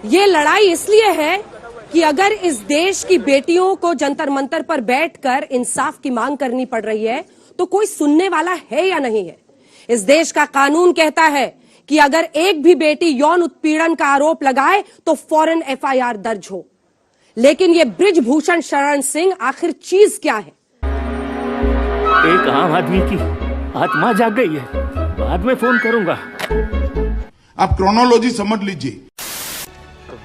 ये लड़ाई इसलिए है कि अगर इस देश की बेटियों को जंतर मंतर पर बैठकर इंसाफ की मांग करनी पड़ रही है तो कोई सुनने वाला है या नहीं है। इस देश का कानून कहता है कि अगर एक भी बेटी यौन उत्पीड़न का आरोप लगाए तो फौरन एफआईआर दर्ज हो। लेकिन ये ब्रिजभूषण शरण सिंह आखिर चीज क्या है? एक आम आदमी की आत्मा जाग गई है। बाद में फोन करूंगा। आप क्रोनोलॉजी समझ लीजिए।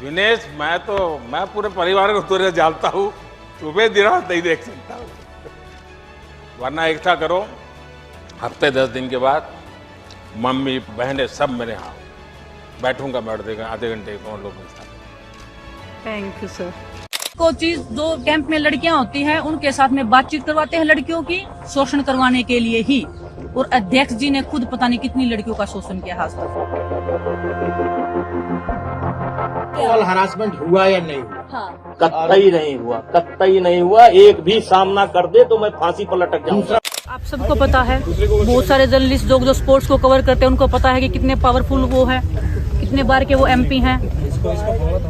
विनेश, मैं पूरे परिवार को तुझे जानता हूँ, सुबह दिन रात नहीं देख सकता हूँ। वरना एकता करो, हफ्ते 10 दिन के बाद मम्मी बहनें सब मेरे यहाँ बैठूंगा, बैठ देगा आधे घंटे कौन लोगों के साथ। Thank you sir. कोचिज जो कैंप में लड़कियां होती हैं उनके साथ में बातचीत करवाते हैं लड़कियों की, शोषण करवाने के लिए ही। और अध्यक्ष जी ने खुद पता नहीं कितनी लड़कियों का शोषण किया। आज तक हरासमेंट हुआ या नहीं हुआ? हाँ। कतई नहीं हुआ, कतई नहीं हुआ। एक भी सामना कर दे तो मैं फांसी पर लटक जाऊंगा। आप सबको पता है, बहुत सारे जर्नलिस्ट लोग जो स्पोर्ट्स को कवर करते हैं उनको पता है कि कितने पावरफुल वो है, कितने बार के वो एमपी हैं,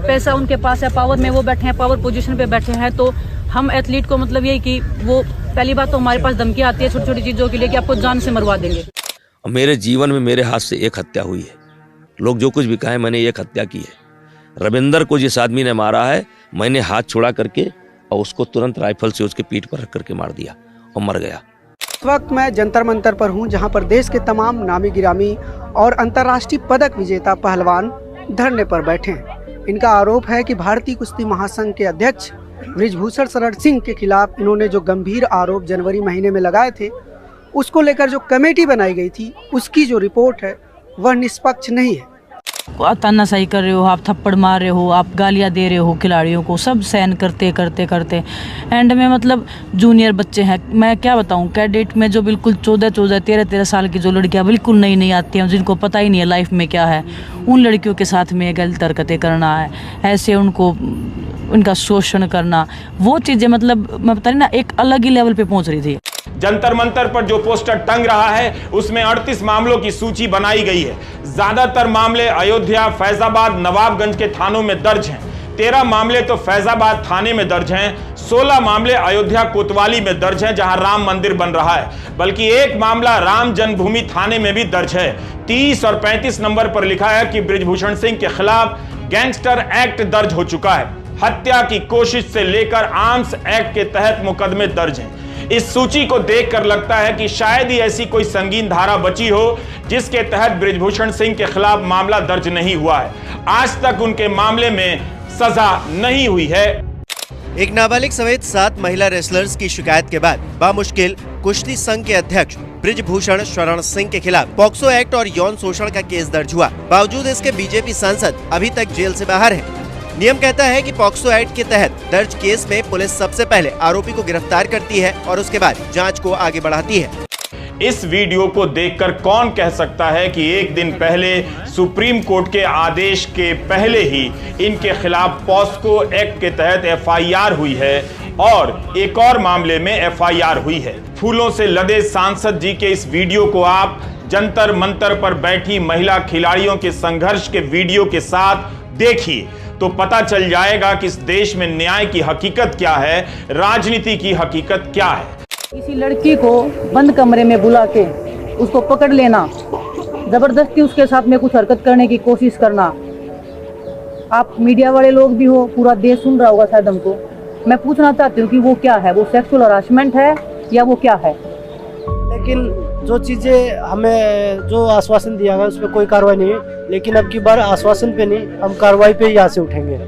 पैसा उनके पास है, पावर में वो बैठे हैं, पावर पोजीशन पे बैठे हैं। तो हम एथलीट को मतलब यही कि वो पहली बात तो हमारे पास धमकी आती है छोटी छोटी चीजों के लिए कि आपको जान से मरवा देंगे। मेरे जीवन में मेरे हाथ से एक हत्या हुई है। लोग जो कुछ भी कहें, मैंने एक हत्या की है। रविंदर को जिस आदमी ने मारा है, मैंने हाथ छुड़ा करके और उसको तुरंत राइफल से उसके पीठ पर रख करके मार दिया और मर गया। इस वक्त मैं जंतर मंतर पर हूं, जहां पर देश के तमाम नामी गिरामी और अंतर्राष्ट्रीय पदक विजेता पहलवान धरने पर बैठे हैं। इनका आरोप है कि भारतीय कुश्ती महासंघ के अध्यक्ष ब्रिजभूषण शरण सिंह के खिलाफ इन्होंने जो गंभीर आरोप जनवरी महीने में लगाए थे, उसको लेकर जो कमेटी बनाई गई थी, उसकी जो रिपोर्ट है वह निष्पक्ष नहीं है। आप तानाशाही कर रहे हो, आप थप्पड़ मार रहे हो, आप गालियां दे रहे हो खिलाड़ियों को, सब सहन करते करते करते एंड में मतलब जूनियर बच्चे हैं। मैं क्या बताऊं, कैडेट में जो बिल्कुल 14-14, 13-13 साल की जो लड़कियां बिल्कुल नई नई आती हैं, जिनको पता ही नहीं है लाइफ में क्या है, उन लड़कियों के साथ में गलत हरकतें करना है, ऐसे उनको उनका शोषण करना, वो चीज़ें मतलब मैं बता रही ना, एक अलग ही लेवल पे पहुंच रही थी। जंतर मंतर पर जो पोस्टर टंग रहा है उसमें 38 मामलों की सूची बनाई गई है। ज्यादातर मामले अयोध्या, फैजाबाद, नवाबगंज के थानों में दर्ज हैं। 13 मामले तो फैजाबाद थाने में दर्ज हैं। 16 मामले अयोध्या कोतवाली में दर्ज हैं, जहां राम मंदिर बन रहा है। बल्कि एक मामला राम जन्मभूमि थाने में भी दर्ज है। 30 और 35 नंबर पर लिखा है कि ब्रिजभूषण सिंह के खिलाफ गैंगस्टर एक्ट दर्ज हो चुका है। हत्या की कोशिश से लेकर आर्म्स एक्ट के तहत मुकदमे दर्ज हैं। इस सूची को देखकर लगता है कि शायद ही ऐसी कोई संगीन धारा बची हो जिसके तहत ब्रिजभूषण सिंह के खिलाफ मामला दर्ज नहीं हुआ है। आज तक उनके मामले में सजा नहीं हुई है। एक नाबालिग समेत 7 महिला रेसलर्स की शिकायत के बाद बामुश्किल कुश्ती संघ के अध्यक्ष ब्रिजभूषण शरण सिंह के खिलाफ पॉक्सो एक्ट और यौन शोषण का केस दर्ज हुआ। बावजूद इसके बीजेपी सांसद अभी तक जेल से बाहर हैं। नियम कहता है कि पॉक्सो एक्ट के तहत दर्ज केस में पुलिस सबसे पहले आरोपी को गिरफ्तार करती है और उसके बाद जांच को आगे बढ़ाती है। इस वीडियो को देखकर कौन कह सकता है कि एक दिन पहले सुप्रीम कोर्ट के आदेश के पहले ही इनके खिलाफ पॉक्सो एक्ट के तहत एफआईआर हुई है और एक और मामले में एफआईआर हुई है। फूलों से लदे सांसद जी के इस वीडियो को आप जंतर मंतर पर बैठी महिला खिलाड़ियों के संघर्ष के वीडियो के साथ देखिए तो पता चल जाएगा कि इस देश में न्याय की हकीकत क्या है, राजनीति की हकीकत क्या है। किसी लड़की को बंद कमरे में बुला के उसको पकड़ लेना, जबरदस्ती उसके साथ में कुछ हरकत करने की कोशिश करना। आप मीडिया वाले लोग भी हो, पूरा देश सुन रहा होगा शायद हमको। मैं पूछना चाहती हूँ कि वो क्या है, वो सेक्सुअल हरासमेंट है या वो क्या है? लेकिन जो चीज़ें हमें जो आश्वासन दिया गया उस पर कोई कार्रवाई नहीं है। लेकिन अब की बार आश्वासन पे नहीं, हम कार्रवाई पे यहाँ से उठेंगे।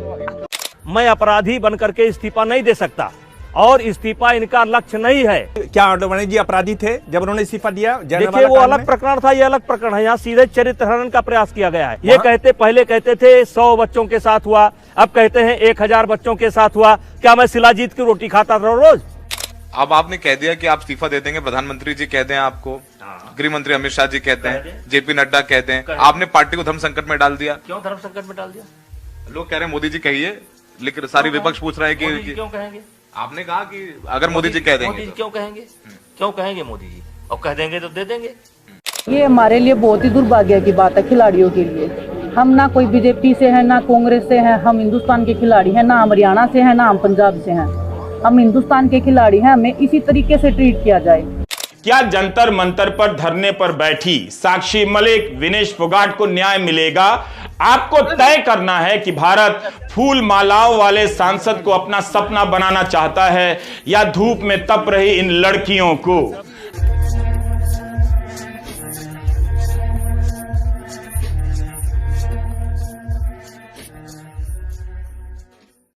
मैं अपराधी बन करके इस्तीफा नहीं दे सकता और इस्तीफा इनका लक्ष्य नहीं है। क्या आडवाणी जी अपराधी थे जब उन्होंने इस्तीफा दिया? देखिए, वो अलग प्रकरण था, ये अलग प्रकरण है। यहाँ सीधे चरित्र हनन का प्रयास किया गया है। ये पहले कहते थे 100 बच्चों के साथ हुआ, अब कहते हैं 1000 बच्चों के साथ हुआ। क्या मैं शिलाजीत की रोटी खाता था रोज? अब आपने कह दिया कि आप इस्तीफा दे देंगे, प्रधानमंत्री जी कहते हैं आपको, गृह मंत्री अमित शाह जी कहते हैं, जेपी नड्डा कहते हैं, आपने पार्टी को धर्म संकट में डाल दिया। क्यों धर्म संकट में डाल दिया? लोग कह रहे हैं मोदी जी कहिए, लेकिन सारी विपक्ष पूछ रहे हैं कि क्यों कहेंगे? आपने कहा कि अगर मोदी जी कह देंगे क्यों कहेंगे? क्यों कहेंगे मोदी जी? और कह देंगे तो दे देंगे। ये हमारे लिए बहुत ही दुर्भाग्य की बात है खिलाड़ियों के लिए। हम ना कोई बीजेपी से है, ना कांग्रेस से है, हम हिंदुस्तान के खिलाड़ी हैं, ना हम हरियाणा से हैं, ना हम पंजाब से हैं। हम हिंदुस्तान के खिलाड़ी हैं, हमें इसी तरीके से ट्रीट किया जाए। क्या जंतर मंतर पर धरने पर बैठी साक्षी मलिक, विनेश फोगाट को न्याय मिलेगा? आपको तय करना है कि भारत फूल मालाओं वाले सांसद को अपना सपना बनाना चाहता है या धूप में तप रही इन लड़कियों को।